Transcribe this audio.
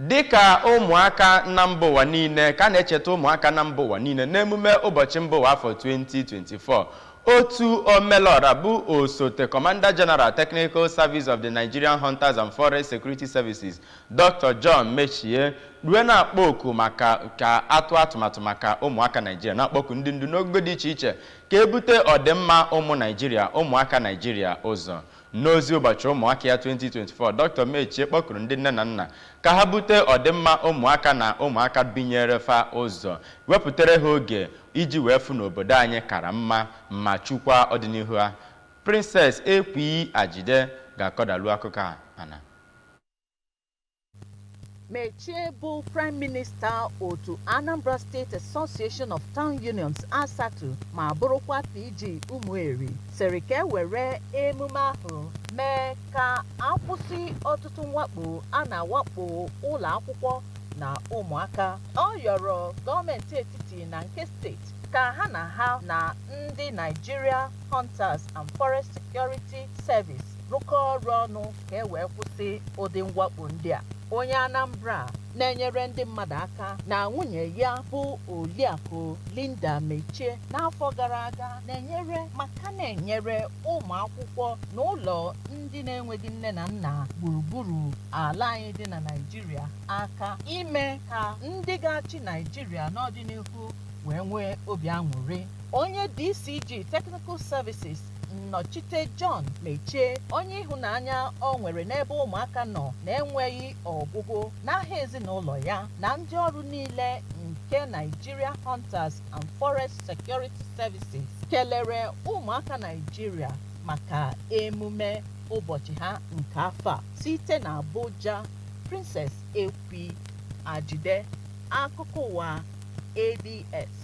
Dịka ụmụaka na mba ụwa niile ka na-echeta ụmụaka na mba ụwa niile n'emume ụbọchị mba ụwa afọ 2024, otu omelora bụ osote Commander General Technical Service of the Nigerian Hunters and Forest Security Services, Dr. John Metchie, rue na-akpọ oku maka ka atụ atụmatụ maka ụmụaka Nigeria, na-akpọku ndị ndu n'ogo dị iche iche ka ebute ọdịmma ụmụ Nigeria, ụmụaka Nigeria ụzọ. N'ozi ụbọchị ụmụaka ya 2024, Dr. Metchie kpọkuru ndị nne na nna ka ha bute ọdịmma ụmụaka na ụmụaka binyere fa ụzọ, wepụtara ha oge iji wee fụ n'obodo anyị kara mma ma chukwa ọdịnihu ha. Princess Ekwi Ajide ga-akọdalu akụkọ a ana. Metchie bụ Prime Minister otu Anambra State Association of Town Unions Asatọ ma bụrụkwa PG Umueri siri ka e were emume ahụ mee ka akwụsị ọtụtụ mwakpo a na-awakpo ụlọ akwụkwọ na ụmụaka. Ọ yọrọ gọọmenti etiti na nke steeti ka ha na ndị Nigeria Hunters and Forest Security Service rụkọ ọrụ ọnụ ka e wee kwụsị ụdị mwakpo ndị a. Onye Anambra na-enyere ndị mmadụ aka na nwunye ya bụ Oriakụ Linda Metchie n'afọ gara aga na-enyere ụmụ akwụkwọ n'ụlọ ndị na-enweghị nne na nna gburugburu ala anyị dị na Nigeria aka ime ka ndị ga-achị Nigeria n'ọdịnihu wee nwee obi aṅụrị. Onye DCG Technical Services nnọchite John Metchie, onye ịhụnanya ọ nwere n'ebe ụmụaka nọ na-enweghị ọgwụgwụ n'aha ezinụlọ ya na ndị ọrụ niile nke Nigeria Hunters and Forest Security Services, kelere ụmụaka Nigeria maka emume ụbọchị ha nke afọ a. Site na Abuja, Princess Ekwi Ajide, akụkọ ụwa ABS.